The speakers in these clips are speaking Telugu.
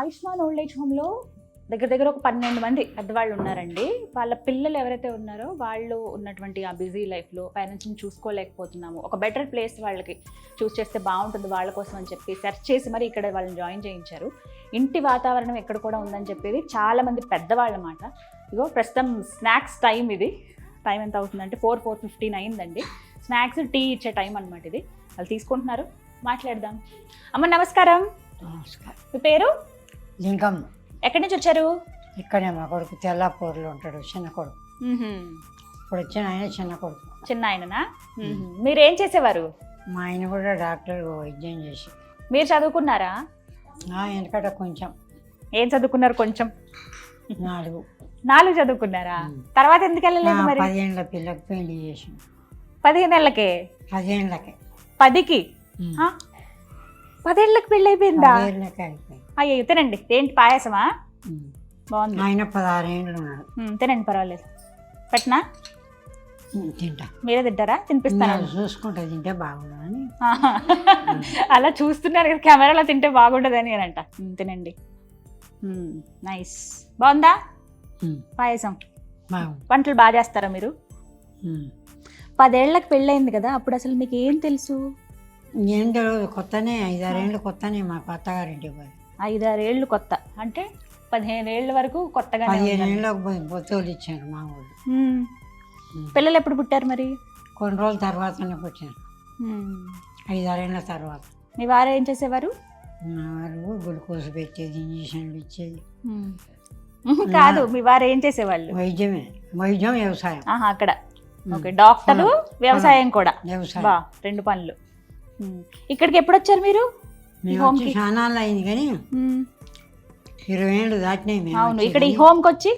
ఆయుష్మాన్ ఓల్డ్ ఏజ్ హోమ్లో దగ్గర ఒక 12 మంది పెద్దవాళ్ళు ఉన్నారండి. వాళ్ళ పిల్లలు ఎవరైతే ఉన్నారో వాళ్ళు ఉన్నటువంటి ఆ బిజీ లైఫ్లో పేరెంట్స్ని చూసుకోలేకపోతున్నాము, ఒక బెటర్ ప్లేస్ వాళ్ళకి చూస్ చేస్తే బాగుంటుంది వాళ్ళ కోసం అని చెప్పి సెర్చ్ చేసి మరి ఇక్కడ వాళ్ళని జాయిన్ చేయించారు. ఇంటి వాతావరణం ఎక్కడ కూడా ఉందని చెప్పేది చాలామంది పెద్దవాళ్ళ మాట. ఇగో ప్రస్తుతం స్నాక్స్ టైం, ఇది టైం ఎంత అవుతుందంటే 4:15 అయిందండి. స్నాక్స్ టీ ఇచ్చే టైం అనమాట ఇది. వాళ్ళు తీసుకుంటున్నారు, మాట్లాడదాం. అమ్మ నమస్కారం. నమస్కారం. మీ పేరు? లింగం. ఎక్కడి నుంచి వచ్చారు? ఇక్కడే మా కొడుకు తెల్లాపూర్లో ఉంటాడు, చిన్న కొడుకు. ఇప్పుడు వచ్చిన ఆయన చిన్న కొడుకు. చిన్న ఆయననా? మీరేం చేసేవారు? మా ఆయన కూడా డాక్టర్ వైద్యం చేసి. మీరు చదువుకున్నారా? వెనకట కొంచెం. ఏం చదువుకున్నారు? కొంచెం 4 చదువుకున్నారా? తర్వాత ఎందుకు వెళ్ళలేదు మరి? 10 ఏళ్ళ పిల్లకి పెళ్లి చేసి. 15 ఏళ్ళకే? 10 ఏళ్ళకే. 10కి? 10 ఏళ్ళకి పెళ్ళి అయిపోయిందా? 10 ఏళ్ళకే అయిపోయింది. అయ్యో తినండి. ఏంటి పాయసమా? బాగుంది. ఆయన 16 ఏళ్ళు ఉన్నాడు. తినండి, పర్వాలేదు. పెట్టనా? తింటా. మీరే తింటారా? తినిపిస్తాను. చూసుకుంటా తింటే బాగుండదని. అలా చూస్తున్నారు కదా కెమెరాలో, తింటే బాగుండదని నేనంట. తినండి. నైస్. బాగుందా పాయసం? వంటలు బాగా చేస్తారా మీరు? 10 ఏళ్ళకి పెళ్ళయింది కదా, అప్పుడు అసలు మీకు ఏం తెలుసు? ఏం తెలియదు, కొత్తనే 5-6 ఏళ్ళు కొత్తనే మా కొత్తగారింటికి పోయి. 5-6 ఏళ్ళు కొత్త అంటే 15 ఏళ్ళ వరకు కొత్తగా. 15 ఏళ్ళకి బొత్తోలు ఇచ్చారు మా వాళ్ళు. పిల్లలు ఎప్పుడు పుట్టారు మరి? కొన్ని రోజుల తర్వాతనే పుట్టారు, 5-6 ఏళ్ళ తర్వాత. మీ వారు ఏం చేసేవారు? మా వారు గ్లూకోజ్ పెట్టేది, ఇంజక్షన్లు ఇచ్చేది. కాదు, మీ వారు ఏం చేసేవాళ్ళు? వైద్యమే, వైద్యం, వ్యవసాయం. అక్కడ ఓకే. డాక్టరు, వ్యవసాయం కూడా. వ్యవసాయం. బా, 2 పనులు. ఇక్కడికి ఎప్పుడు వచ్చారు మీరు? చాలా అయింది కానీ 20 ఏళ్ళు దాటినాయి మేము. అవును, ఇక్కడ ఈ హోమ్కి వచ్చి.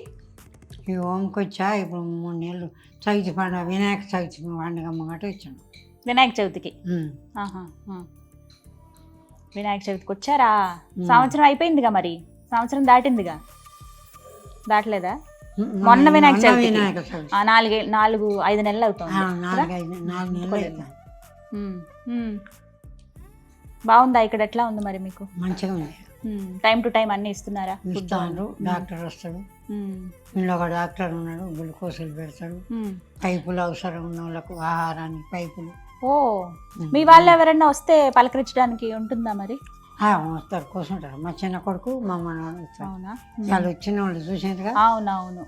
ఈ హోమ్కి వచ్చా ఇప్పుడు 3 నెలలు. చవితి పండుగ, వినాయక చవితి పండుగ అమ్మగట వచ్చాను. వినాయక చవితికి? వినాయక చవితికి వచ్చారా? సంవత్సరం అయిపోయిందిగా మరి, సంవత్సరం దాటిందిగా. దాటలేదా? మొన్న వినాయక చవితి 4-5 నెలలు అవుతుంది. 4 నెలలు అవుతుంది. బాగుందా ఇక్కడ? ఎట్లా ఉంది మరి మీకు? మంచిగా ఉంది. టైం టు టైం అన్ని ఇస్తున్నారా? ఇస్తాను. డాక్టర్ వస్తాడు, ఇంట్లో ఒక డాక్టర్ ఉన్నాడు, గ్లూకోజులు పెడతాడు. పైపులు అవసరం ఉన్న వాళ్ళకు ఆహారానికి పైపులు. ఓ, మీ వాళ్ళు ఎవరైనా వస్తే పలకరించడానికి ఉంటుందా మరి? వస్తారు, కూర్చుంటారు. మా చిన్న కొడుకు, మా మనవాడు. అవునా? వాళ్ళు వచ్చిన వాళ్ళు చూసేది. అవునవును,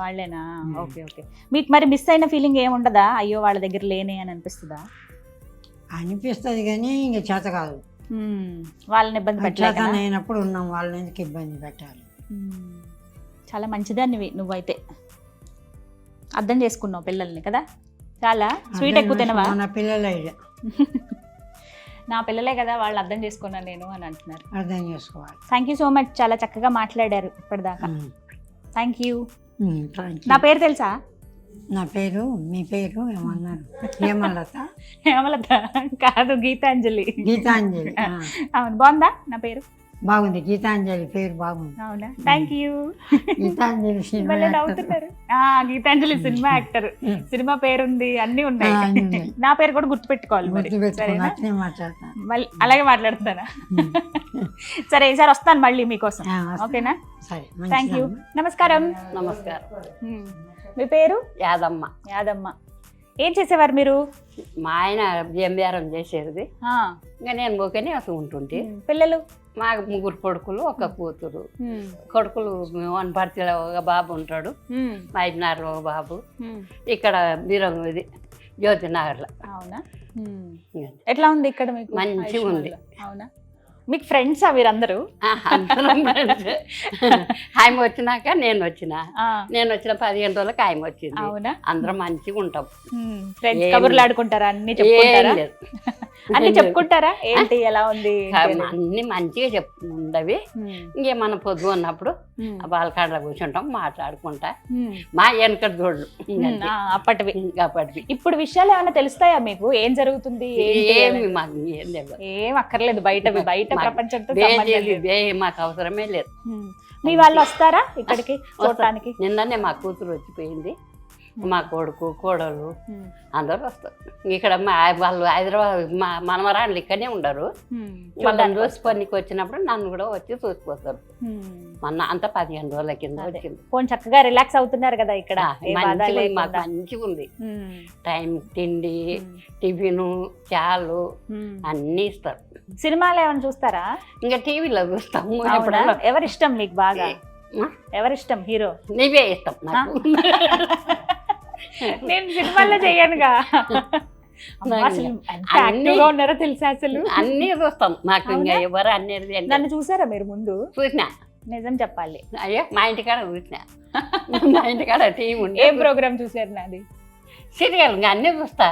వాళ్ళేనా? Okay okay. మీకు మరి మిస్ అయిన ఫీలింగ్ ఏముండదా? అయ్యో వాళ్ళ దగ్గర లేనే అని అనిపిస్తుందా? అనిపిస్తుంది కానీ ఇంక చేత కాదు. వాళ్ళని ఇబ్బంది పెట్టలేదు. అయినప్పుడు ఉన్నాం, వాళ్ళని ఎందుకు ఇబ్బంది పెట్టాలి? చాలా మంచిదాన్ని నువ్వైతే, అర్థం చేసుకున్నావు పిల్లల్ని కదా. చాలా స్వీట్ ఎక్కువ తినవా? నా పిల్లలే నా పిల్లలే కదా, వాళ్ళు అర్థం చేసుకున్నాను నేను అని అంటున్నారు. అర్థం చేసుకోవాలి. థ్యాంక్ యూ సో మచ్, చాలా చక్కగా మాట్లాడారు ఇప్పటిదాకా. Thank you. నా పేరు తెలుసా? నా పేరు, మీ పేరు ఏమన్నారు? హేమలత? హేమలత కాదు, గీతాంజలి. గీతాంజలి. అవును, బాగుందా నా పేరు? బాగుంది, గీతాంజలి పేరు బాగుంది. అవునా? Thank you. గీతాంజలి సినిమా నవ్వుతున్నారు. గీతాంజలి సినిమా యాక్టర్, సినిమా పేరుంది, అన్నీ ఉన్నాయి. నా పేరు కూడా గుర్తుపెట్టుకోవాలి మరి. మళ్ళీ అలాగే మాట్లాడుతానా? సరే, ఈసారి వస్తాను మళ్ళీ మీకోసం. ఓకేనా? సరే, థ్యాంక్ యూ. నమస్కారం. నమస్కారం. మీ పేరు? యాదమ్మ. యాదమ్మ. ఏం చేసేవారు మీరు? మా ఆయన జంబేరం చేసేది, ఇంకా నేను పోకనే అసలు ఉంటుంటే. పిల్లలు? మాకు 3 కొడుకులు, 1 కూతురు. కొడుకులు వనపర్తిలో ఒక బాబు ఉంటాడు, మైబ్నార్లో ఒక బాబు, ఇక్కడ బీరంగు ఇది జ్యోతినగర్లో. అవునా? ఎట్లా ఉంది ఇక్కడ మీకు? మంచిగా ఉంది. అవునా? మీకు ఫ్రెండ్సా వీరందరూ? ఆయన వచ్చినాక నేను వచ్చిన 15 రోజులకు ఆయన వచ్చింది. అవునా? అందరం మంచిగా ఉంటాం. కబుర్లు ఆడుకుంటారా? అన్ని చెప్పుకుంటారా? అన్ని చెప్పుకుంటారా? ఏంటి ఎలా ఉంది? అన్ని మంచిగా ఉండవి. ఇంకేమన్నా పొద్దు ఉన్నప్పుడు బాలకాడలో కూర్చుంటాం, మాట్లాడుకుంటా. మా వెనకటి చూడలు అప్పటివి. అప్పటివి. ఇప్పుడు విషయాలు ఏమైనా తెలుస్తాయా మీకు? ఏం జరుగుతుంది? ఏమి మాకు ఏం తెలియదు. ఏం అక్కర్లేదు, బయటవి, బయట ప్రపంచంతో మాకు అవసరమే లేదు. మీ వాళ్ళు వస్తారా ఇక్కడికి చూడటానికి? నిన్ననే మా కూతురు వచ్చిపోయింది, మా కొడుకు కోడలు అందరూ వస్తారు. ఇక్కడ వాళ్ళు హైదరాబాద్ మా మనమరాళ్ళు ఇక్కడనే ఉండరు. వాళ్ళని చూసుకొనికి వచ్చినప్పుడు నన్ను కూడా వచ్చి చూసిపోతారు. మొన్న అంతా 15 రోజుల కింద వచ్చింది. పోనీ చక్కగా రిలాక్స్ అవుతున్నారు కదా ఇక్కడ. మాకు మంచిగా ఉంది. టైం తిండి, టిఫిన్, చాలు అన్నీ ఇస్తారు. సినిమాలు ఏమైనా చూస్తారా? ఇంకా టీవీలో చూస్తాము. ఎవరిష్టం మీకు బాగా? ఎవరిష్టం హీరో? నీవే ఇష్టం నాకు. నేను సినిమాల్లో చెయ్యనుగా. ఉన్నారో తెలుసా అసలు? అన్ని చూస్తాం. మాకు ఇంకా ఎవరు అనేది. నన్ను చూసారా మీరు ముందు? చూసినా. నిజం చెప్పాలి. అయ్యో మా ఇంటికాడ చూసినా. మా ఇంటికాడ టీవీ ఉంది. ఏ ప్రోగ్రామ్ చూసారు నాది? సీరియల్ ఇంకా అన్నీ చూస్తా.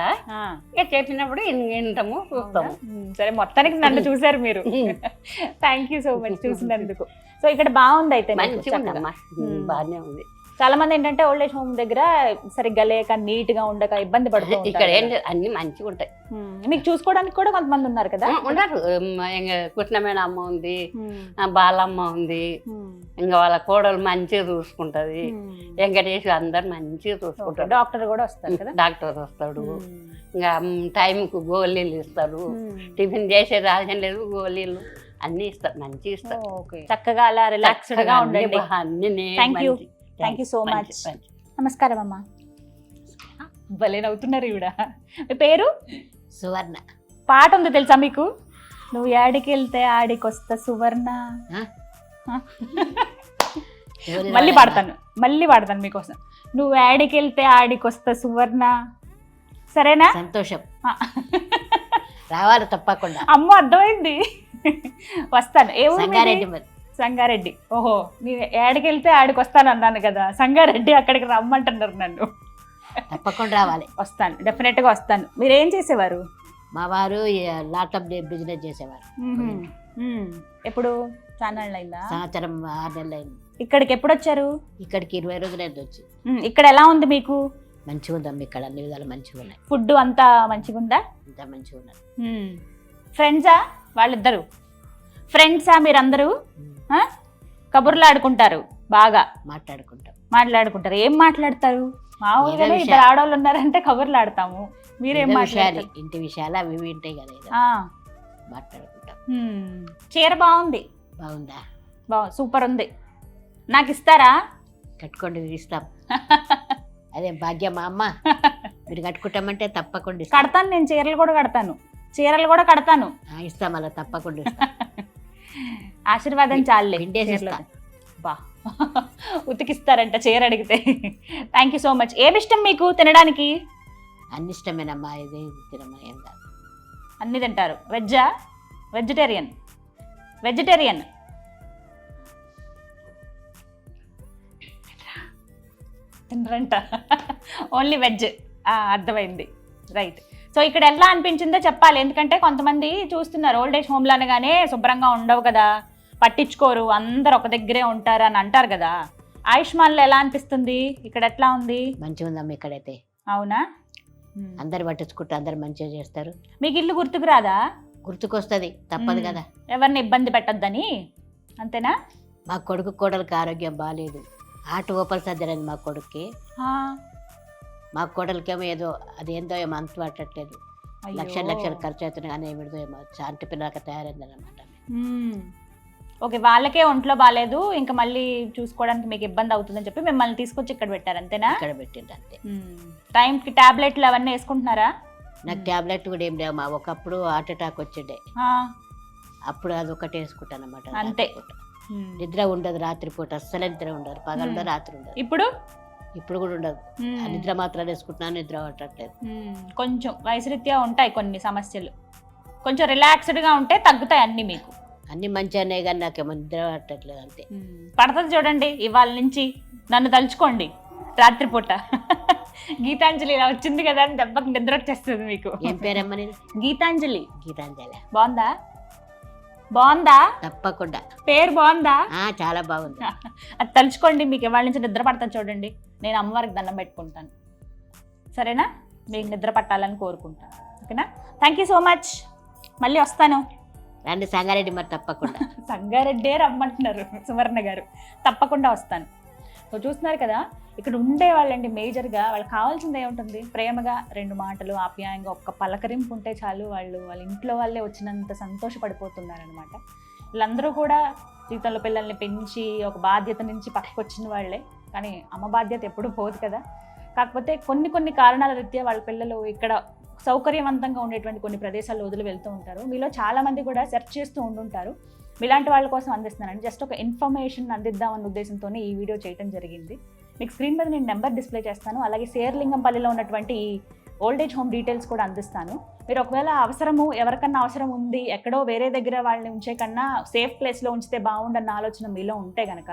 ఇక చెప్పినప్పుడు వింటాము, చూస్తాము. సరే, మొత్తానికి నన్ను చూసారు మీరు. థ్యాంక్ యూ సో మచ్ చూసినందుకు. సో ఇక్కడ బాగుంది అయితే. మంచిగా ఉందమ్మా, బాగానే ఉంది. చాలా మంది ఏంటంటే ఓల్డ్ ఏజ్ హోమ్ దగ్గర సరిగ్గా లేక నీట్ గా ఉండక ఇబ్బంది పడుతుంది. ఇక్కడ ఏం అన్ని మంచిగా ఉంటాయి. మీకు చూసుకోవడానికి కూడా కొంతమంది ఉన్నారు కదా? ఉన్నారు. కృష్ణమేణ అమ్మ ఉంది, బాలమ్మ ఉంది, ఇంకా వాళ్ళ కోడలు మంచిగా చూసుకుంటది. వెంకటేష్ అందరు మంచిగా చూసుకుంటారు. డాక్టర్ కూడా వస్తారు కదా? డాక్టర్ వస్తాడు. ఇంకా టైంకు గోళీలు ఇస్తారు. టిఫిన్ చేసే రాజం లేదు, గోళీలు అన్ని ఇస్తారు, మంచిగా ఇస్తారు. చక్కగా అలా రిలాక్స్డ్ గా ఉండండి. Thank you so much. నమస్కారం అమ్మా. భలే నవ్వుతున్నారు ఈవిడ. మీ పేరు? సువర్ణ. పాట ఉంది తెలుసా మీకు? నువ్వు యాడికి వెళ్తే ఆడికొస్తా సువర్ణ. మళ్ళీ పాడతాను మీకోసం. నువ్వు యాడికి వెళ్తే ఆడికొస్తా సువర్ణ. సరేనా? సంతోషం. రావాలి తప్పకుండా. అమ్మో అర్థమైంది. వస్తాను. ఏ సంగారెడ్డి. సంగారెడ్డి. ఓహో, నేను ఏడికి వెళ్తే ఆడికి వస్తాను అన్నాను కదా. సంగారెడ్డి అక్కడికి రమ్మంటున్నారు నన్ను. తప్పకుండా రావాలి. వస్తాను, డెఫినెట్ గా వస్తాను. మీరు ఏం చేసేవారు? మా వారు ల్యాప్టాప్ బిజినెస్ చేసేవారు. ఎప్పుడు? ఛానల్ అయిందా? సంవత్సరం 6 నెలలు అయింది. ఇక్కడికి ఎప్పుడు వచ్చారు? ఇక్కడికి 20 రోజులైంది వచ్చి. ఇక్కడ ఎలా ఉంది మీకు? మంచిగా ఉందమ్మ. ఇక్కడ అన్ని విధాలు మంచిగా ఉన్నాయి. ఫుడ్ అంతా మంచిగా ఉందా? అంతా మంచిగా ఉన్నాయి. ఫ్రెండ్సా వాళ్ళిద్దరు? ఫ్రెండ్సా మీరందరూ? కబుర్లు ఆడుకుంటారు, బాగా మాట్లాడుకుంటారు. ఏం మాట్లాడతారు? మామూలుగా ఇద్దరు ఆడవాళ్ళు ఉన్నారంటే కబుర్లు ఆడతాము. మీరేం మాట్లాడారు? ఇంటి విషయాలు అవి ఉంటాయి కదా, మాట్లాడుకుంటాం. చీర బాగుంది. బాగుందా? సూపర్ ఉంది. నాకు ఇస్తారా? కట్టుకోండి, ఇస్తాం. అదే భాగ్యం మా అమ్మ. మీరు కట్టుకుంటామంటే తప్పకుండా కడతాను. నేను చీరలు కూడా కడతాను. ఇస్తాం, అలా తప్పకుండా ఇస్తాం. ఆశీర్వాదం చాలే. బా, ఉతికిస్తారంట చీర అడిగితే. Thank you so much. ఏమి ఇష్టం మీకు తినడానికి? అన్ని ఇష్టమేనమ్మా. ఇదే తినమని ఏం కాదు, అన్ని తింటారు. వెజ్జా? వెజిటేరియన్ తినరంట, ఓన్లీ వెజ్. అర్థమైంది, రైట్. సో ఇక్కడ ఎలా అనిపించిందో చెప్పాలి. ఎందుకంటే కొంతమంది చూస్తున్నారు ఓల్డ్ ఏజ్ హోమ్లు అనగానే శుభ్రంగా ఉండవు కదా, పట్టించుకోరు, అందరు ఒక దగ్గరే ఉంటారు అని అంటారు కదా. ఆయుష్మాన్లో ఎలా అనిపిస్తుంది? ఇక్కడ ఎట్లా ఉంది? మంచిగా ఉందమ్మా ఇక్కడైతే. అవునా? అందరు పట్టించుకుంటారు, అందరు మంచిగా చేస్తారు. మీకు ఇల్లు గుర్తుకు రాదా? గుర్తుకొస్తుంది, తప్పదు కదా. ఎవరిని ఇబ్బంది పెట్టద్దని, అంతేనా? మా కొడుకు కోడలికి ఆరోగ్యం బాగాలేదు. ఓపల్ సర్జరీ మా కొడుక్కి. మా కోడలికేమో ఏదో అదేందో ఏమో అంత పట్టట్లేదు. లక్షలు ఖర్చు అవుతున్నాయి కానీ ఏమిదో ఏమో చాంటి పిల్లలకి తయారైందన్నమాట. ఓకే, వాళ్ళకే ఒంట్లో బాగాలేదు, ఇంకా మళ్ళీ చూసుకోవడానికి మీకు ఇబ్బంది అవుతుందని చెప్పి మిమ్మల్ని తీసుకొచ్చి ఇక్కడ పెట్టారు, అంతేనా? ఇక్కడ పెట్టింది అంతే. టైంకి టాబ్లెట్లు అవన్నీ వేసుకుంటున్నారా? నాకు టాబ్లెట్ కూడా ఏం లేవు. ఒకప్పుడు హార్ట్ అటాక్ వచ్చిండే, అప్పుడు అది ఒకటి వేసుకుంటాను అన్నమాట. అంతే. నిద్ర ఉండదు రాత్రిపూట, అస్సలు నిద్ర ఉండదు. పగలు రాత్రి ఉండదు. ఇప్పుడు కూడా ఉండదు. నిద్ర మాత్రాలు వేసుకుంటున్నాను, నిద్ర పట్టట్లేదు. కొంచెం వయసు రీత్యా ఉంటాయి కొన్ని సమస్యలు, కొంచెం రిలాక్స్డ్గా ఉంటే తగ్గుతాయి అన్ని. మీకు అన్ని మంచిగానే కానీ నాకేమో నిద్ర పట్టట్లేదు అంతే. పడుతుంది చూడండి, ఇవాళ నుంచి నన్ను తలుచుకోండి రాత్రిపూట. గీతాంజలి ఇలా వచ్చింది కదా అని దెబ్బకి నిద్ర వచ్చేస్తుంది మీకు. ఏం పేరమ్మా? గీతాంజలి. బాగుందా? తప్పకుండా. పేరు బాగుందా? చాలా బాగుంది. అది తలుచుకోండి, మీకు ఇవాళ నుంచి నిద్ర పడతాను చూడండి. నేను అమ్మవారికి దండం పెట్టుకుంటాను, సరేనా? మీకు నిద్ర పట్టాలని కోరుకుంటాను, ఓకేనా? Thank you so much. మళ్ళీ వస్తాను. రండి సంగారెడ్డి మరి తప్పకుండా. సంగారెడ్డే రమ్మంటున్నారు సువర్ణ గారు, తప్పకుండా వస్తాను. సో చూస్తున్నారు కదా, ఇక్కడ ఉండే వాళ్ళండి మేజర్గా వాళ్ళకి కావాల్సింది ఏముంటుంది, ప్రేమగా 2 మాటలు, ఆప్యాయంగా ఒక్క పలకరింపు ఉంటే చాలు, వాళ్ళ ఇంట్లో వాళ్ళే వచ్చినంత సంతోషపడిపోతున్నారనమాట. వీళ్ళందరూ కూడా జీవితంలో పిల్లల్ని పెంచి ఒక బాధ్యత నుంచి పక్కకు వచ్చిన వాళ్ళే, కానీ అమ్మ బాధ్యత ఎప్పుడూ పోదు కదా. కాకపోతే కొన్ని కారణాల రీత్యా వాళ్ళ పిల్లలు ఇక్కడ సౌకర్యవంతంగా ఉండేటువంటి కొన్ని ప్రదేశాల్లో వదిలి వెళ్తూ ఉంటారు. మీలో చాలామంది కూడా సెర్చ్ చేస్తూ ఉండుంటారు. మీలాంటి వాళ్ళ కోసం అందిస్తున్నానండి. జస్ట్ ఒక ఇన్ఫర్మేషన్ అందిద్దామన్న ఉద్దేశంతోనే ఈ వీడియో చేయడం జరిగింది. మీకు స్క్రీన్ మీద నేను నెంబర్ డిస్ప్లే చేస్తాను, అలాగే శేర్లింగంపల్లిలో ఉన్నటువంటి ఈ ఓల్డేజ్ హోమ్ డీటెయిల్స్ కూడా అందిస్తాను. మీరు ఒకవేళ ఎవరికన్నా అవసరం ఉంది, ఎక్కడో వేరే దగ్గర వాళ్ళని ఉంచే కన్నా సేఫ్ ప్లేస్లో ఉంచితే బాగుండన్న ఆలోచన మీలో ఉంటే కనుక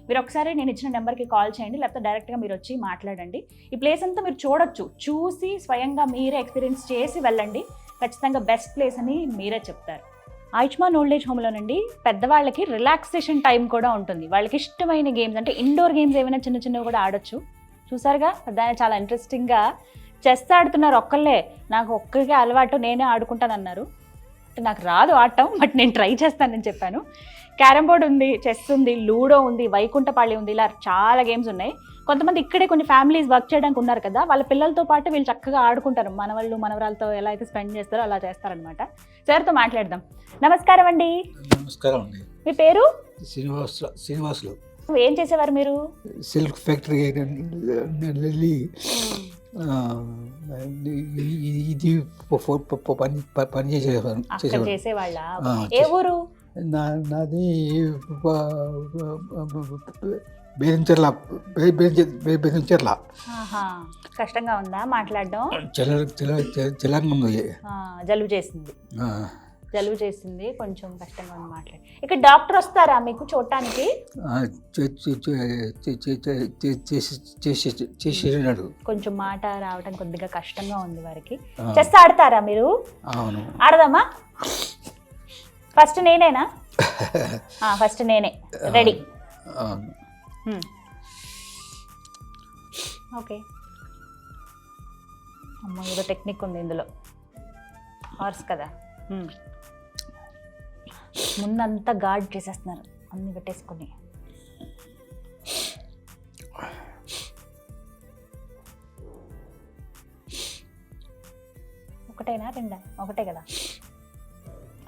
మీరు ఒకసారి నేను ఇచ్చిన నెంబర్కి కాల్ చేయండి, లేకపోతే డైరెక్ట్గా మీరు వచ్చి మాట్లాడండి. ఈ ప్లేస్ అంతా మీరు చూడొచ్చు, చూసి స్వయంగా మీరే ఎక్స్పీరియన్స్ చేసి వెళ్ళండి. ఖచ్చితంగా బెస్ట్ ప్లేస్ అని మీరే చెప్తారు. ఆయుష్మాన్ ఓల్డేజ్ హోమ్లోనండి పెద్దవాళ్ళకి రిలాక్సేషన్ టైం కూడా ఉంటుంది. వాళ్ళకి ఇష్టమైన గేమ్స్ అంటే ఇండోర్ గేమ్స్ ఏమైనా చిన్నవి కూడా ఆడొచ్చు. చూసారుగా, దాన్ని చాలా ఇంట్రెస్టింగ్గా చెస్ ఆడుతున్నారు ఒక్కళ్ళే. నాకు ఒక్కరికే అలవాటు, నేనే ఆడుకుంటానన్నారు. నాకు రాదు ఆడటం, బట్ నేను ట్రై చేస్తానని చెప్పాను. క్యారమ్ బోర్డ్ ఉంది, చెస్ ఉంది, లూడో ఉంది, వైకుంఠపాళి ఉంది, ఇలా చాలా గేమ్స్ ఉన్నాయి. కొంతమంది ఇక్కడే కొన్ని ఫ్యామిలీస్ వర్క్ చేయడానికి ఉన్నారు కదా, వాళ్ళ పిల్లలతో పాటు వీళ్ళు చక్కగా ఆడుకుంటారు. మనవాళ్ళు మనవరాలతో ఎలా అయితే స్పెండ్ చేస్తారో అలా చేస్తారనమాట. సార్తో మాట్లాడదాం. నమస్కారం అండి. నమస్కారం అండి. మీ పేరు? శ్రీనివాసులు. ఏం చేసేవారు మీరు? సిల్క్ ఫ్యాక్టరీ వెళ్ళి ఇది పని చేసేవాళ్ళ. ఏ ఊరు? నాది బేరించెర్ల. కష్టంగా ఉందా మాట్లాడడం? తెలంగాణ జలుబు చేసింది, కొంచెం కష్టంగా ఉంది మాట్లాడి. ఇక్కడ డాక్టర్ వస్తారా మీకు చూడటానికి? చేసినాడు. కొంచెం మాట రావడం కొద్దిగా కష్టంగా ఉంది వారికి. చెస్ ఆడతారా మీరు? అవును. ఆడదామా? ఫస్ట్ నేనేనా? ఫస్ట్ నేనే. రెడీ? ఓకే. అమ్మ, ఏదో టెక్నిక్ ఉంది ఇందులో. హార్స్ కదా, ముందంతా గార్డ్ చేసేస్తున్నారు అన్ని పెట్టేసుకొని. ఒకటేనా రెండా? ఒకటే కదా.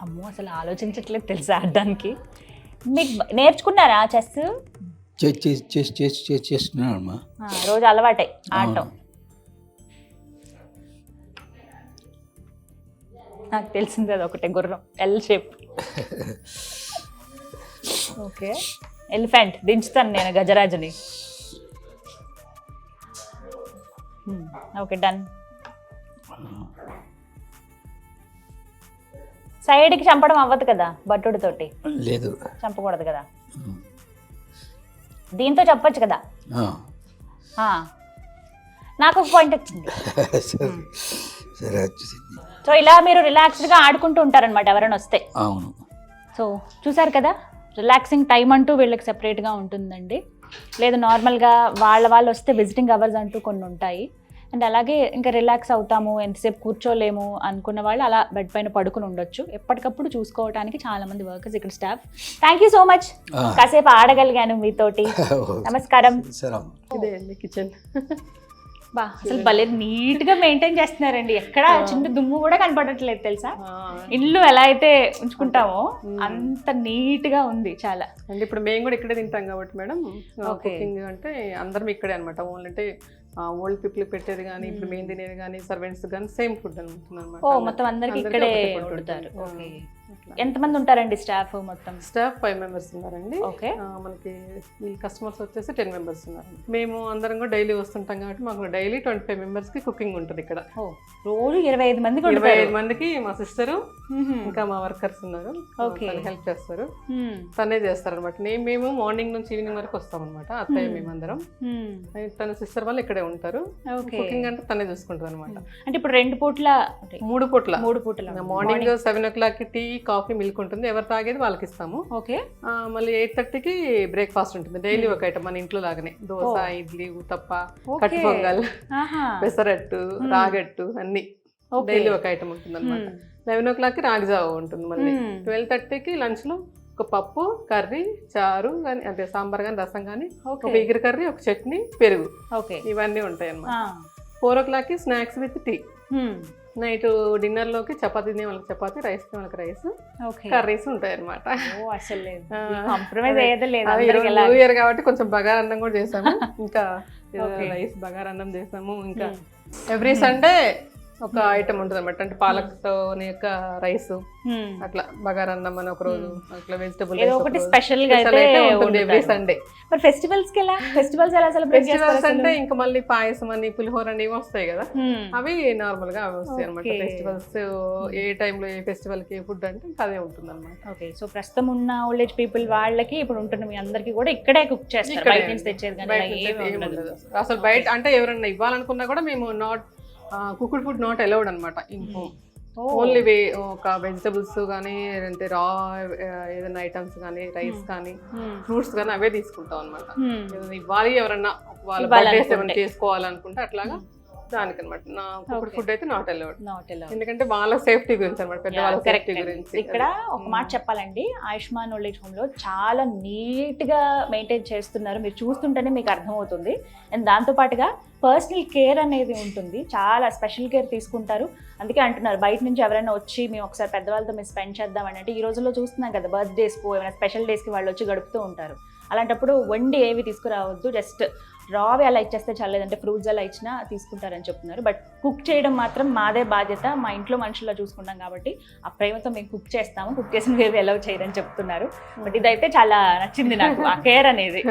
అమ్మో, అసలు ఆలోచించట్లేదు తెలుసా ఆడడానికి. మీకు నేర్చుకున్నారా చెస్? చేస్తున్నామ్మా, రోజు అలవాటే ఆడటం. నాకు తెలిసింది అది ఒకటే, గుర్రం, ఎల్ షేప్. ఓకే, ఎలిఫెంట్ దించుతాను నేను, గజరాజుని. Okay, done. సైడ్కి చంపడం అవ్వదు కదా బట్టుడితోటి? లేదు, చంపకూడదు కదా. దీంతో చెప్పొచ్చు కదా. నాకు ఒక పాయింట్ వచ్చింది. సో ఇలా మీరు రిలాక్స్డ్గా ఆడుకుంటూ ఉంటారనమాట ఎవరైనా వస్తే. అవును. సో చూసారు కదా, రిలాక్సింగ్ టైం అంటూ వీళ్ళకి సెపరేట్గా ఉంటుందండి. లేదు నార్మల్గా వాళ్ళు వస్తే విజిటింగ్ అవర్స్ అంటూ కొన్ని ఉంటాయి. అండ్ అలాగే ఇంకా రిలాక్స్ అవుతాము, ఎంతసేపు కూర్చోలేము అనుకున్న వాళ్ళు అలా బెడ్ పైన పడుకుని ఉండొచ్చు. ఎప్పటికప్పుడు చూసుకోవడానికి చాలా మంది వర్కర్స్ ఇక్కడ staff. Thank you so much, కాసేపు ఆడగలిగాను మీతోటి. నమస్కారం. ఇదే అండి కిచెన్. బా, అసలు భలే నీట్ గా మెయింటైన్ చేస్తున్నారండి. ఎక్కడ చిన్న దుమ్ము కూడా కనపడట్లేదు తెలుసా. ఇల్లు ఎలా అయితే ఉంచుకుంటామో అంత నీట్ గా ఉంది చాలా. అంటే ఇప్పుడు మేము కూడా ఇక్కడే తింటాం కాబట్టి మేడం, కుకింగ్ అంటే అందరం ఇక్కడే అనమాట. ఓన్లీ అంటే ఓల్డ్ పీపుల్ పెట్టేది కానీ ఇప్పుడు మేము తినేది కానీ సర్వెంట్స్ కానీ సేమ్ ఫుడ్ అనమాట. ఓ, మొత్తం అందరికి ఇక్కడే వండుతారు. ఎంతమంది ఉంటారండి స్టాఫ్? మొత్తం స్టాఫ్ 5 members ఉన్నారండి. ఓకే. మనకి ఈ కస్టమర్స్ వచ్చేసి 10 members ఉన్నారు. మేము అందరం కూడా డైలీ వస్తుంటాం కాబట్టి మాకు డైలీ 25 members కి కుకింగ్ ఉంటుంది ఇక్కడ. రోజు 25 మందికి 25 మందికి మా సిస్టరు ఇంకా మా వర్కర్స్ ఉన్నారు, హెల్ప్ చేస్తారు. తనే చేస్తారు అనమాట. మేము మార్నింగ్ నుంచి ఈవినింగ్ వరకు వస్తాం అనమాట. అత్తయ్య మేమందరం, తన సిస్టర్ వాళ్ళు ఇక్కడే ఉంటారు. కుకింగ్ అంటే తనే చూసుకుంటారు అనమాట. అంటే ఇప్పుడు 2 పూట్ల 3 పూట్ల morning 7 o'clock tea, coffee, milk ఉంటుంది. ఎవరు తాగేది వాళ్ళకి ఇస్తాము. ఓకే. మళ్ళీ 8:30కి బ్రేక్ఫాస్ట్ ఉంటుంది. డైలీ ఒక ఐటమ్ మన ఇంట్లో లాగానే. దోశ, ఇడ్లీ, ఉతప్ప, కట్టు పొంగల్, పెసరట్టు, రాగట్టు అన్ని డైలీ ఒక ఐటమ్ ఉంటుంది అనమాట. 11 o'clockకి రాగి జావ ఉంటుంది. మళ్ళీ 12:30కి లంచ్ లో ఒక పప్పు, కర్రీ, చారు కానీ అంటే సాంబార్ కానీ, రసం కానీ, ఒక ఓకే ఎగురు కర్రీ, ఒక చట్నీ, పెరుగు, ఓకే ఇవన్నీ ఉంటాయి అన్నమాట. 4 o'clock snacks with tea. Night డిన్నర్లోకి చపాతీ తినే వాళ్ళకి చపాతీ, రైస్ తినే వాళ్ళకి రైస్, ఓకే కర్రీస్ ఉంటాయి అన్నమాట. ఓ అసలు లేదు కాంప్రమైజ్ అయ్యేదే లేదు అది అందరికి ఎలా న్యూ ఇయర్ కాబట్టి కొంచెం బగారా అన్నం కూడా చేసాము. ఇంకా Okay. రైస్ బగారా అన్నం చేసాము. ఇంకా ఎవ్రీ సండే ఒక ఐటమ్ ఉంటుంది అనమాట. అంటే పాలక్తో యొక్క రైస్, అట్లా బగారా అన్నం అని ఒక రోజు, అట్లా వెజిటబుల్ ఏదో ఒకటి స్పెషల్ గా అయితే ఉంటుంది ఎవ్రీ సండే. మరి ఫెస్టివల్స్ కి ఎలా సెలబ్రేట్ చేస్తారు ఫెస్టివల్స్ అంటే ఇంకా మళ్ళీ పాయసం అని, పులిహోర అని ఇవి వస్తాయి కదా, అవి నార్మల్ గా అవి వస్తాయి అనమాట. Okay. ఫెస్టివల్స్ ఏ టైంలో ఏ ఫెస్టివల్ కి ఫుడ్ అంటే ఇంకా అదే ఉంటుంది అనమాట. ఓకే సో ప్రస్తుతం ఉన్న ఓల్డ్ ఏజ్ పీపుల్ వాళ్ళకి ఇప్పుడు ఉంటున్న మీ అందరికి కూడా ఇక్కడే కుక్ చేస్తారు, బయట నుంచి తెచ్చేది కానీ అలా ఏమీ ఉండదు. అసలు బయట అంటే ఎవరన్నా ఇవ్వాలనుకున్నా కూడా మేము కుక్డ్ ఫుడ్ నాట్ అలౌడ్ అనమాట. ఓన్లీ ఒక వెజిటబుల్స్ కానీ, అంటే రా ఏదైనా ఐటమ్స్ కానీ, రైస్ కానీ, ఫ్రూట్స్ కానీ అవే తీసుకుంటాం అనమాట. ఏదైనా ఇవ్వాలి ఎవరన్నా వాళ్ళ బర్త్డేస్ ఏమైనా చేసుకోవాలనుకుంటే అట్లాగా దానికనమాట. నా కుక్డ్ ఫుడ్ అయితే నాట్ అలౌడ్, ఎందుకంటే వాళ్ళ సేఫ్టీ గురించి అనమాట, పెద్దవాళ్ళ సేఫ్టీ గురించి. ఇక్కడ ఒక మాట చెప్పాలండి, ఆయుష్మాన్ ఓల్డ్ ఏజ్ హోమ్ లో చాలా నీట్ గా మెయింటైన్ చేస్తున్నారు, మీరు చూస్తుంటేనే మీకు అర్థమవుతుంది. అండ్ దాంతో పాటుగా పర్సనల్ కేర్ అనేది ఉంటుంది, చాలా స్పెషల్ కేర్ తీసుకుంటారు. అందుకే అంటున్నారు బయట నుంచి ఎవరైనా వచ్చి మేము ఒకసారి పెద్దవాళ్ళతో మేము స్పెండ్ చేద్దామని, అంటే ఈ రోజుల్లో చూస్తున్నాం కదా బర్త్డేస్కు ఏమైనా స్పెషల్ డేస్కి వాళ్ళు వచ్చి గడుపుతూ ఉంటారు. అలాంటప్పుడు వండి ఏవి తీసుకురావద్దు, జస్ట్ రావి అలా ఇచ్చేస్తే చాలేదంటే ఫ్రూట్స్ అలా ఇచ్చినా తీసుకుంటారని చెప్తున్నారు. బట్ కుక్ చేయడం మాత్రం మాదే బాధ్యత, మా ఇంట్లో మనుషుల్లో చూసుకుంటాం కాబట్టి ఆ ప్రేమతో మేము కుక్ చేస్తాము, కుక్ చేసిన ఏవి అలౌ చేయరని చెప్తున్నారు. బట్ ఇదైతే చాలా నచ్చింది నాకు, ఆ కేర్ అనేది.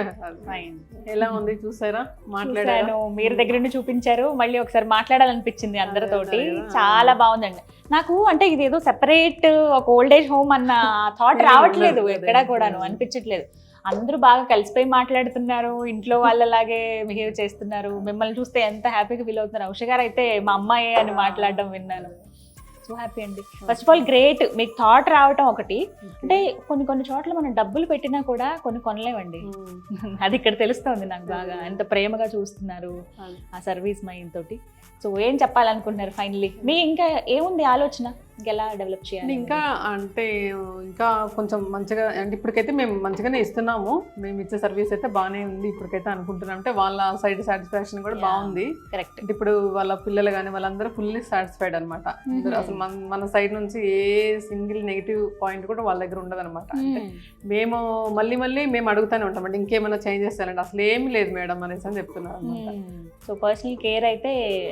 ఎలా ఉంది చూసారా, మాట్లాడాను, మీరు దగ్గర నుండి చూపించారు, మళ్ళీ ఒకసారి మాట్లాడాలనిపించింది అందరితోటి, చాలా బాగుందండి. నాకు అంటే ఇది ఏదో సెపరేట్ ఒక ఓల్డ్ ఏజ్ హోమ్ అన్న థాట్ రావట్లేదు, ఎక్కడా కూడాను అనిపించట్లేదు. అందరూ బాగా కలిసిపోయి మాట్లాడుతున్నారు, ఇంట్లో వాళ్ళలాగే బిహేవ్ చేస్తున్నారు. మిమ్మల్ని చూస్తే ఎంత హ్యాపీగా ఫీల్ అవుతున్నారు. ఉష గారు అయితే మా అమ్మాయి అని మాట్లాడడం విన్నాను, సో హ్యాపీ అండి. ఫస్ట్ ఆఫ్ ఆల్ గ్రేట్, మీకు థాట్ రావటం ఒకటి. అంటే కొన్ని చోట్ల మనం డబ్బులు పెట్టినా కూడా కొన్ని కొనలేమండి, అది ఇక్కడ తెలుస్తుంది నాకు బాగా. ఎంత ప్రేమగా చూస్తున్నారు ఆ సర్వీస్ మైండ్ తోటి. సో ఏం చెప్పాలనుకుంటున్నారు ఫైనలీ? మీ ఇంకా ఏముంది ఆలోచన, ఇంకెలా డెవలప్ చేయాలి? ఇంకా అంటే ఇంకా కొంచెం మంచిగా, అంటే ఇప్పటికైతే మేము మంచిగానే ఇస్తున్నాము, మేము ఇచ్చే సర్వీస్ అయితే బాగానే ఉంది ఇప్పటికైతే అనుకుంటున్నాం. అంటే వాళ్ళ సైడ్ సాటిస్ఫాక్షన్ కూడా బాగుంది. కరెక్ట్. అంటే ఇప్పుడు వాళ్ళ పిల్లలు కానీ వాళ్ళందరూ ఫుల్లీ సాటిస్ఫైడ్ అనమాట. అసలు మన సైడ్ నుంచి ఏ సింగిల్ నెగిటివ్ పాయింట్ కూడా వాళ్ళ దగ్గర ఉండదు అనమాట. అంటే మేము మళ్ళీ మేము అడుగుతూనే ఉంటాం, అంటే ఇంకేమైనా చేంజ్ చేస్తానంటే అసలు ఏమి లేదు మేడం అనేసి అని చెప్తున్నారు అనమాట. సో పర్సనల్ కేర్ అయితే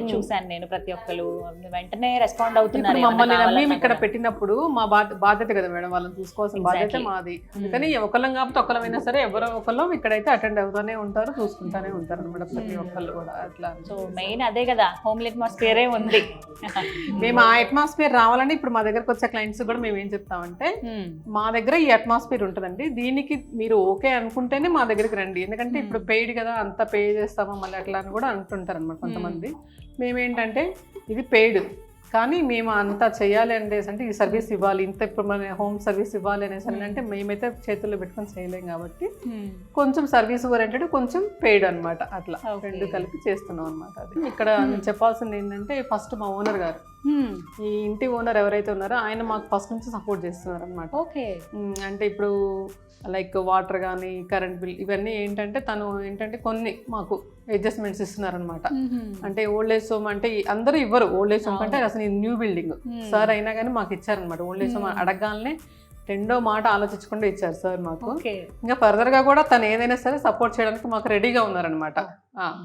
చూసాను నేను, ప్రతి ఒక్కరు వెంటనే రెస్పాండ్ అవుతున్నారు. మమ్మల్ని మేము ఇక్కడ పెట్టినప్పుడు మా బాధ్యత కదా మేడం, వాళ్ళని చూసుకోవాల్సిన బాధ్యత మాది. అందుకని ఒకళ్ళం కాకపోతే ఒకళ్ళమైనా సరే ఎవరో ఒకళ్ళం ఇక్కడైతే అటెండ్ అవుతూనే ఉంటారు, చూసుకుంటానే ఉంటారు అనమాట ప్రతి ఒక్కళ్ళు కూడా. అట్లా సో మెయిన్ అదే కదా, హోమ్లీ అట్మాస్ఫియరే ఉంది. మేము ఆ అట్మాస్ఫియర్ రావాలని ఇప్పుడు మా దగ్గరకు వచ్చే క్లయింట్స్ కూడా మేము ఏం చెప్తామంటే, మా దగ్గర ఈ అట్మాస్ఫియర్ ఉంటుందండి, దీనికి మీరు ఓకే అనుకుంటేనే మా దగ్గరికి రండి. ఎందుకంటే ఇప్పుడు పెయిడ్ కదా, అంత పే చేస్తామా మళ్ళీ అట్లా అని కూడా అంటుంటారు అనమాట కొంతమంది. మేమేంటంటే ఇది పెయిడ్, కానీ మేము అంతా చేయాలి అనేసి, అంటే ఈ సర్వీస్ ఇవ్వాలి, ఇంత ఇప్పుడు మన హోమ్ సర్వీస్ ఇవ్వాలి అనేసి అంటే మేమైతే చేతుల్లో పెట్టుకొని చేయలేం కాబట్టి కొంచెం సర్వీస్ ఓరియంటెడ్, కొంచెం పెయిడ్ అనమాట. అట్లా రెండు కలిపి చేస్తున్నాం అనమాట. అది ఇక్కడ నేను చెప్పాల్సింది ఏంటంటే, ఫస్ట్ మా ఓనర్ గారు, ఈ ఇంటి ఓనర్ ఎవరైతే ఉన్నారో ఆయన మాకు ఫస్ట్ నుంచి సపోర్ట్ చేస్తున్నారు అనమాట. ఓకే. అంటే ఇప్పుడు లైక్ వాటర్ కానీ కరెంట్ బిల్ ఇవన్నీ ఏంటంటే తను ఏంటంటే కొన్ని మాకు అడ్జస్ట్మెంట్స్ ఇస్తున్నారనమాట. అంటే ఓల్డ్ ఏజ్ హోమ్ అంటే అందరూ ఇవ్వరు, ఓల్డ్ ఏజ్ హోమ్ అంటే అసలు న్యూ బిల్డింగ్ సార్ అయినా కానీ మాకు ఇచ్చారనమాట. ఓల్డ్ ఏజ్ హోమ్ అడగాలనే రెండో మాట ఆలోచించకుండా ఇచ్చారు సార్ మాకు. ఇంకా ఫర్దర్ గా కూడా తను ఏదైనా సరే సపోర్ట్ చేయడానికి మాకు రెడీగా ఉన్నారనమాట.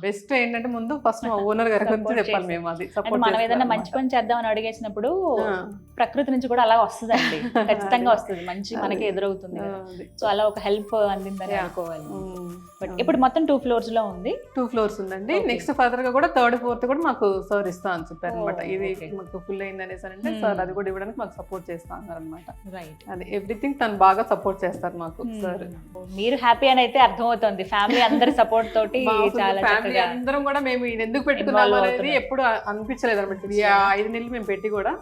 బెస్ట్ ఏంటంటే ముందు ఫస్ట్ మా ఓనర్ గారి గురించి చెప్పాలి మేము. అది సపోర్ట్ మనం ఏదైనా మంచి పని చేద్దామని అడిగేసినప్పుడు ప్రకృతి నుంచి కూడా అలా వస్తుందండి, ఖచ్చితంగా వస్తుంది, మంచి మనకి ఎదురవుతుంది. సో అలా ఒక హెల్ప్ అందిందని అనుకోవాలి. బట్ ఇప్పుడు మొత్తం 2 floors లో ఉంది. 2 floors ఉందండి. నెక్స్ట్ ఫర్దర్ గా కూడా 3rd 4th కూడా మాకు సార్ ఇస్తా అని చెప్పారు అనమాట. ఇది మాకు ఫుల్ అయింది అనేసి అంటే సార్ అది కూడా ఇవ్వడానికి మాకు సపోర్ట్ చేస్తా అన్నారు అనమాట. రైట్. అది ఎవ్రీథింగ్ తను బాగా సపోర్ట్ చేస్తారు మాకు సార్. మీరు హ్యాపీ అని అయితే అర్థమవుతుంది, ఫ్యామిలీ అందరి సపోర్ట్ తోటి చాలా చాలా ఫ్యామిలీ చక్కగా అందరం కూడా మేము ఇది ఎందుకు పెట్టుకున్నాము Involve అనేది అవుతున్నారు. ఎప్పుడు అనిపించలేదు అనమాట. ఇది ఆ 5 నెలలు మేము పెట్టి కూడా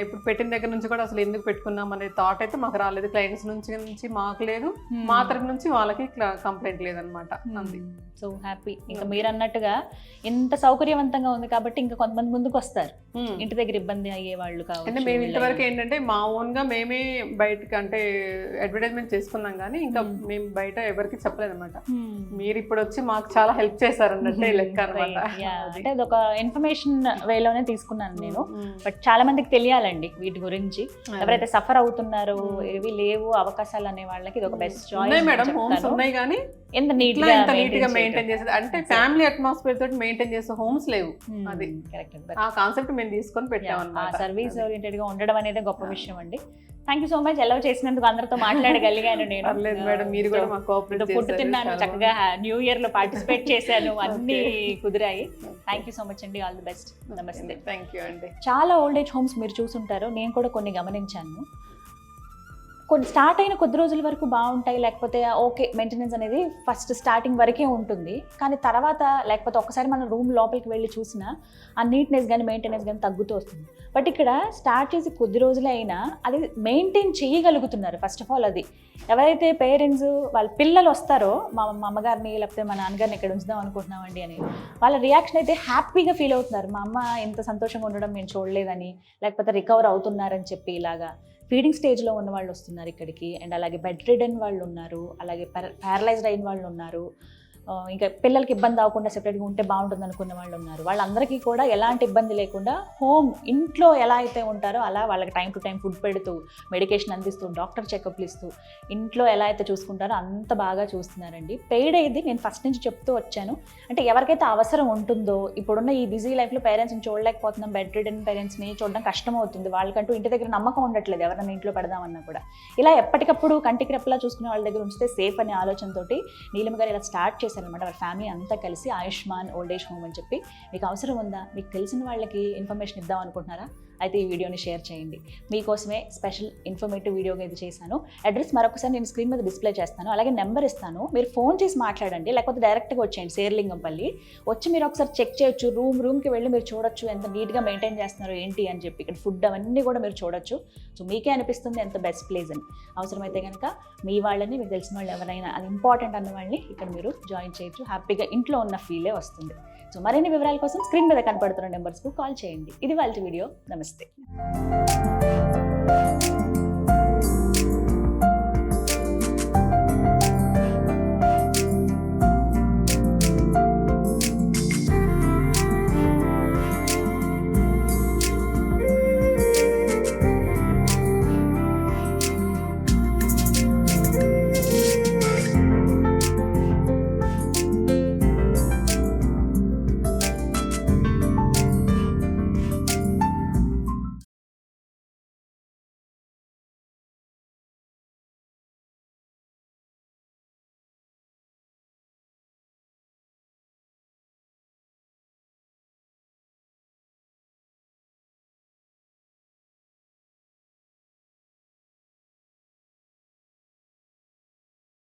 ఇప్పుడు పెట్టిన దగ్గర నుంచి కూడా అసలు ఎందుకు పెట్టుకున్నాం అనే థాట్ అయితే మాకు రాలేదు. క్లయింట్స్ నుంచి మాకు లేదు, మా తరపు నుంచి వాళ్ళకి కంప్లైంట్ లేదనమాట. అంతే. So happy. ఇంకా మీరు అన్నట్టుగా ఇంత సౌకర్యవంతంగా ఉంది కాబట్టి ఇంకా కొంతమంది ముందుకు వస్తారు, ఇంటి దగ్గర ఇబ్బంది అయ్యే వాళ్ళు అంటే కావచ్చు. మేము ఇంతవరకు ఏంటంటే మా ఓన్ గా మేమే బయటకి అంటే అడ్వర్టైజ్మెంట్ చేసుకున్నాం కానీ ఇంకా మేము బయట ఎవరికి చెప్పలేదు అనమాట. మీరు ఇప్పుడు వచ్చి మాకు చాలా హెల్ప్ చేశారు అన్నట్టే లెక్క అనమాట. అంటే అది ఒక ఇన్ఫర్మేషన్ వేలోనే తీసుకున్నాను నేను. బట్ చాలా మందికి తెలియాలండి వీటి గురించి. ఎవరైతే సఫర్ అవుతున్నారో, ఏవి లేవు అవకాశాలు అనే వాళ్ళకి ఇది ఒక బెస్ట్ చాయిస్ మేడం. హోమ్స్ ఉన్నాయి కానీ ఎంత నీట్ గా మెయింటైన్ చేసేది అంటే ఫ్యామిలీ అట్మాస్ఫియర్ తోటి మెయింటైన్ చేసే హోమ్స్ లేవు. అది కరెక్ట్. ఆ కాన్సెప్ట్ మేము తీసుకొని పెట్టామన్నమాట. సర్వీస్ ఓరియంటెడ్ గా ఉండడం అనేది గొప్ప విషయం అండి. Thank you so much. ఎలా చేసినందుకు అందరితో మాట్లాడగలిగాను నేను. పర్లేదు మేడం, మీరు కూడా మాకు కోఆపరేట్ చేశారు. ఫుడ్ తిన్నాను, చక్కగా న్యూ ఇయర్ లో పార్టిసిపేట్ చేశాను, అన్ని కుదిరాయి. థ్యాంక్ యూ సో మచ్ అండి. All the best. నమస్తే. థ్యాంక్ యూ అండి. చాలా ఓల్డ్ ఏజ్ హోమ్స్ మీరు చూసుంటారు, నేను కూడా కొన్ని గమనించాను. కొన్ని స్టార్ట్ అయిన కొద్ది రోజుల వరకు బాగుంటాయి, లేకపోతే ఓకే మెయింటెనెన్స్ అనేది ఫస్ట్ స్టార్టింగ్ వరకే ఉంటుంది. కానీ తర్వాత లేకపోతే ఒకసారి మనం రూమ్ లోపలికి వెళ్ళి చూసినా ఆ నీట్నెస్ కానీ మెయింటెనెన్స్ కానీ తగ్గుతూ వస్తుంది. బట్ ఇక్కడ స్టార్ట్ చేసి కొద్ది రోజులే అయినా అది మెయింటైన్ చేయగలుగుతున్నారు. ఫస్ట్ ఆఫ్ ఆల్ అది ఎవరైతే పేరెంట్స్ వాళ్ళ పిల్లలు వస్తారో, మా అమ్మగారిని లేకపోతే మా నాన్నగారిని ఇక్కడ ఉంచుదాం అనుకుంటున్నామండి అని, వాళ్ళ రియాక్షన్ అయితే హ్యాపీగా ఫీల్ అవుతున్నారు. మా అమ్మ ఇంత సంతోషంగా ఉండడం నేను చూడలేదని, లేకపోతే రికవర్ అవుతున్నారని చెప్పి. ఇలాగా ఫీడింగ్ స్టేజ్లో ఉన్న వాళ్ళు వస్తున్నారు ఇక్కడికి, అండ్ అలాగే బెడ్ రిడన్ వాళ్ళు ఉన్నారు, అలాగే ప్యారలైజ్డ్ అయిన వాళ్ళు ఉన్నారు, ఇంకా పిల్లలకి ఇబ్బంది అవ్వకుండా సెపరేట్గా ఉంటే బాగుంటుంది అనుకున్న వాళ్ళు ఉన్నారు. వాళ్ళందరికీ కూడా ఎలాంటి ఇబ్బంది లేకుండా హోమ్ ఇంట్లో ఎలా అయితే ఉంటారో అలా వాళ్ళకి టైం టు టైం ఫుడ్ పెడుతూ, మెడికేషన్ అందిస్తూ, డాక్టర్ చెకప్లు ఇస్తూ, ఇంట్లో ఎలా అయితే చూసుకుంటారో అంత బాగా చూస్తున్నారండి. పెయిడ్ అయ్యింది నేను ఫస్ట్ నుంచి చెప్తూ వచ్చాను. అంటే ఎవరికైతే అవసరం ఉంటుందో, ఇప్పుడున్న ఈ బిజీ లైఫ్లో పేరెంట్స్ని చూడలేకపోతున్నాం, బెడ్ రిడన్ పేరెంట్స్ని చూడడం కష్టం అవుతుంది, వాళ్ళకంటూ ఇంటి దగ్గర నమ్మకం ఉండట్లేదు ఎవరైనా ఇంట్లో పెడదామన్నా కూడా. ఇలా ఎప్పటికప్పుడు కంటికి రెప్పలా చూసుకునే వాళ్ళ దగ్గర ఉంచితే సేఫ్ అనే ఆలోచనతోటి నీలిమ గారు ఇలా స్టార్ట్ చేశారనమాట. వాళ్ళ ఫ్యామిలీ అంతా కలిసి ఆయుష్మాన్ ఓల్డ్ ఏజ్ హోమ్ అని చెప్పి. మీకు అవసరం ఉందా, మీకు తెలిసిన వాళ్ళకి ఇన్ఫర్మేషన్ ఇద్దాం అనుకుంటున్నారా, అయితే ఈ వీడియోని షేర్ చేయండి. మీకోసమే స్పెషల్ ఇన్ఫర్మేటివ్ వీడియోగా ఇది చేశాను. అడ్రస్ మరొకసారి నేను స్క్రీన్ మీద డిస్ప్లే చేస్తాను, అలాగే నెంబర్ ఇస్తాను. మీరు ఫోన్ చేసి మాట్లాడండి, లేకపోతే డైరెక్ట్గా వచ్చేయండి శేర్లింగంపల్లి. వచ్చి మీరు ఒకసారి చెక్ చేయొచ్చు, రూమ్కి వెళ్ళి మీరు చూడొచ్చు ఎంత నీట్గా మెయింటైన్ చేస్తున్నారు ఏంటి అని చెప్పి. ఇక్కడ ఫుడ్ అవన్నీ కూడా మీరు చూడొచ్చు. సో మీకే అనిపిస్తుంది ఎంత బెస్ట్ ప్లేస్ అని. అవసరమైతే కనుక మీ వాళ్ళని, మీకు తెలిసిన వాళ్ళు ఎవరైనా అది ఇంపార్టెంట్ అన్న వాళ్ళని ఇక్కడ మీరు జాయిన్ చేయొచ్చు. హ్యాపీగా ఇంట్లో ఉన్న ఫీలే వస్తుంది. సో మరిన్ని వివరాల కోసం స్క్రీన్ మీద కనపడుతున్న నెంబర్స్కు కాల్ చేయండి. ఇది వాళ్ళ వీడియో. నమస్తే.